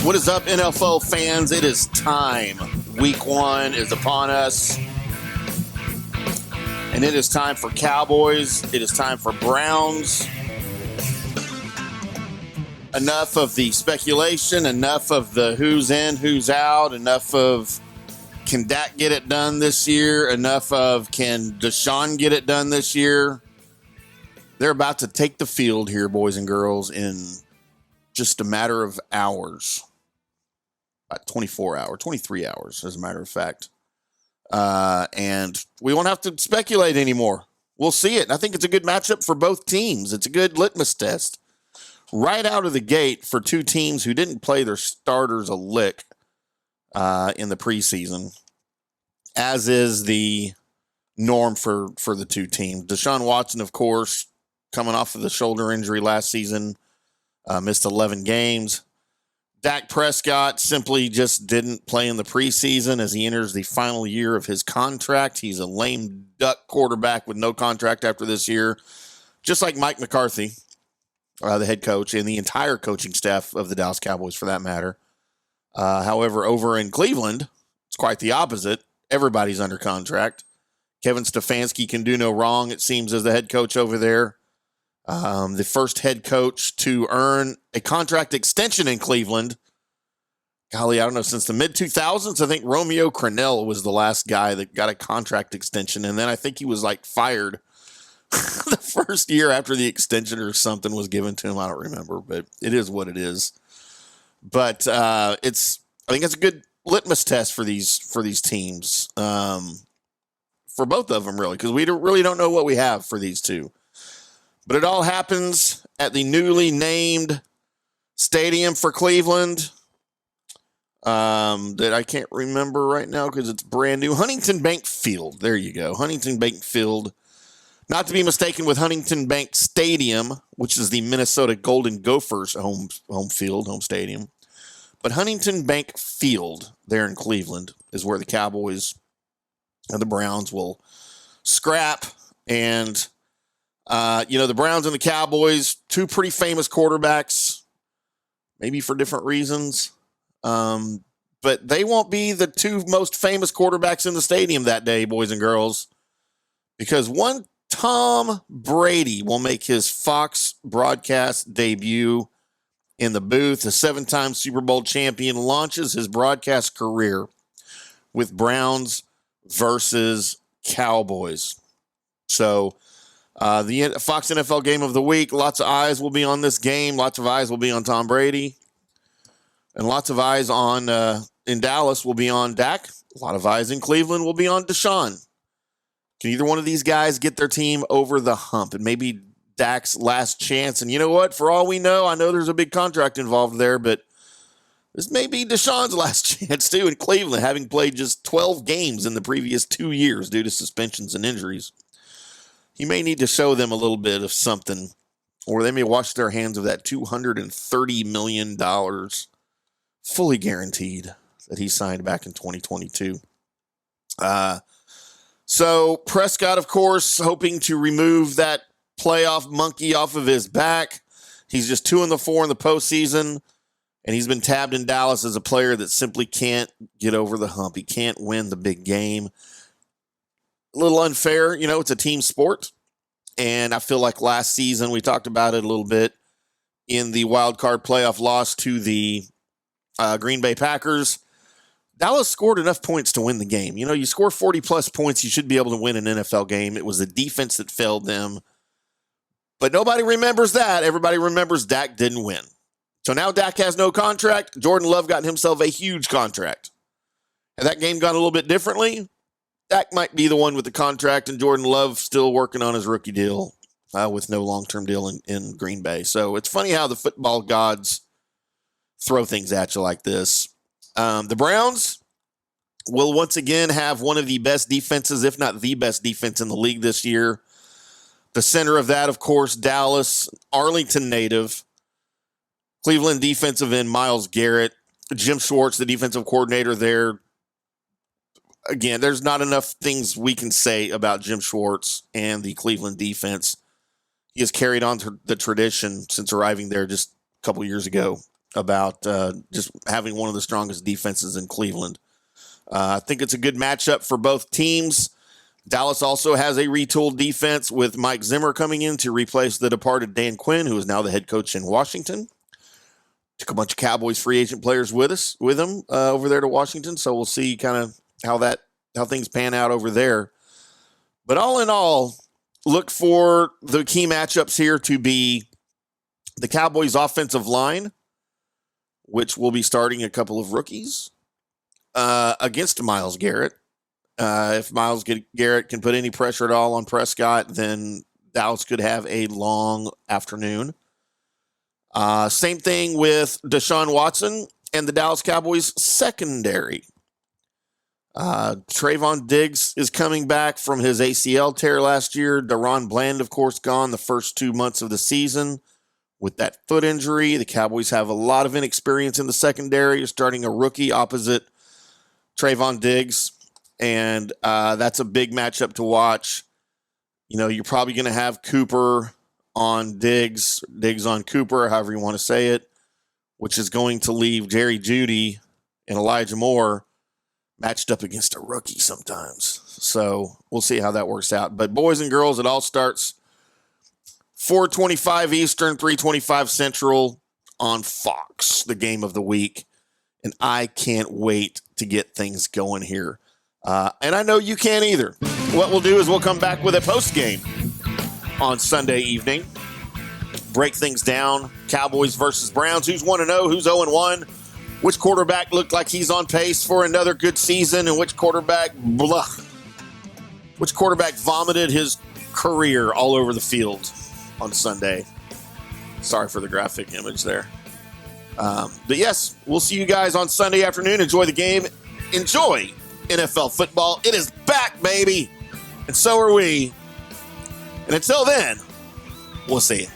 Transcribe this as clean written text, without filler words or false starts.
What is up, NFL fans? It is time. Week 1 is upon us. And it is time for Cowboys. It is time for Browns. Enough of the speculation. Enough of the who's in, who's out. Enough of can Dak get it done this year? Enough of can Deshaun get it done this year? They're about to take the field here, boys and girls, in just a matter of hours. About 23 hours, as a matter of fact. And we won't have to speculate anymore. We'll see it. I think it's a good matchup for both teams. It's a good litmus test right out of the gate for two teams who didn't play their starters a lick in the preseason, as is the norm for the two teams. Deshaun Watson, of course, coming off of the shoulder injury last season, missed 11 games. Dak Prescott simply just didn't play in the preseason as he enters the final year of his contract. He's a lame duck quarterback with no contract after this year, just like Mike McCarthy, the head coach, and the entire coaching staff of the Dallas Cowboys for that matter. However, over in Cleveland, it's quite the opposite. Everybody's under contract. Kevin Stefanski can do no wrong, it seems, as the head coach over there. The first head coach to earn a contract extension in Cleveland. Golly, I don't know, since the mid-2000s, I think Romeo Crennel was the last guy that got a contract extension. And then I think he was fired the first year after the extension or something was given to him. I don't remember, but it is what it is. But I think it's a good litmus test for these teams, for both of them, really, because we really don't know what we have for these two. But it all happens at the newly named stadium for Cleveland that I can't remember right now because it's brand new. Huntington Bank Field. There you go. Huntington Bank Field. Not to be mistaken with Huntington Bank Stadium, which is the Minnesota Golden Gophers home stadium. But Huntington Bank Field there in Cleveland is where the Cowboys and the Browns will scrap. And the Browns and the Cowboys, two pretty famous quarterbacks, maybe for different reasons. But they won't be the two most famous quarterbacks in the stadium that day, boys and girls, because one Tom Brady will make his Fox broadcast debut in the booth. The 7-time Super Bowl champion launches his broadcast career with Browns versus Cowboys. So, the Fox NFL game of the week, lots of eyes will be on this game. Lots of eyes will be on Tom Brady. And lots of eyes on in Dallas will be on Dak. A lot of eyes in Cleveland will be on Deshaun. Can either one of these guys get their team over the hump? And maybe Dak's last chance. And you know what? For all we know, I know there's a big contract involved there, but this may be Deshaun's last chance, too, in Cleveland, having played just 12 games in the previous 2 years due to suspensions and injuries. He may need to show them a little bit of something, or they may wash their hands of that $230 million fully guaranteed that he signed back in 2022. So Prescott, of course, hoping to remove that playoff monkey off of his back. He's just 2-4 in the postseason, and he's been tabbed in Dallas as a player that simply can't get over the hump. He can't win the big game. A little unfair, it's a team sport. And I feel like last season, we talked about it a little bit in the wild card playoff loss to the Green Bay Packers. Dallas scored enough points to win the game. You score 40-plus points, you should be able to win an NFL game. It was the defense that failed them. But nobody remembers that. Everybody remembers Dak didn't win. So now Dak has no contract. Jordan Love got himself a huge contract. And that game gone a little bit differently. Dak might be the one with the contract, and Jordan Love still working on his rookie deal with no long-term deal in Green Bay. So it's funny how the football gods throw things at you like this. The Browns will once again have one of the best defenses, if not the best defense in the league this year. The center of that, of course, Dallas, Arlington native, Cleveland defensive end Myles Garrett, Jim Schwartz, the defensive coordinator there. Again, there's not enough things we can say about Jim Schwartz and the Cleveland defense. He has carried on the tradition since arriving there just a couple years ago about just having one of the strongest defenses in Cleveland. I think it's a good matchup for both teams. Dallas also has a retooled defense with Mike Zimmer coming in to replace the departed Dan Quinn, who is now the head coach in Washington. Took a bunch of Cowboys free agent players with him over there to Washington, so we'll see kind of how things pan out over there. But all in all, look for the key matchups here to be the Cowboys' offensive line, which will be starting a couple of rookies against Myles Garrett. If Myles Garrett can put any pressure at all on Prescott, then Dallas could have a long afternoon. Same thing with Deshaun Watson and the Dallas Cowboys secondary. Trayvon Diggs is coming back from his ACL tear last year. Deron Bland, of course, gone the first 2 months of the season with that foot injury. The Cowboys have a lot of inexperience in the secondary. You're starting a rookie opposite Trayvon Diggs. And that's a big matchup to watch. You know, you're probably going to have Cooper on Diggs on Cooper, however you want to say it, which is going to leave Jerry Jeudy and Elijah Moore matched up against a rookie sometimes. So we'll see how that works out. But boys and girls, it all starts 4:25 Eastern, 3:25 Central on Fox, the game of the week. And I can't wait to get things going here. And I know you can't either. What we'll do is we'll come back with a post game on Sunday evening. Break things down. Cowboys versus Browns. Who's 1-0? Who's 0-1? Which quarterback looked like he's on pace for another good season, and which quarterback vomited his career all over the field on Sunday. Sorry for the graphic image there. But yes, we'll see you guys on Sunday afternoon. Enjoy the game. Enjoy NFL football. It is back, baby. And so are we. And until then, we'll see you.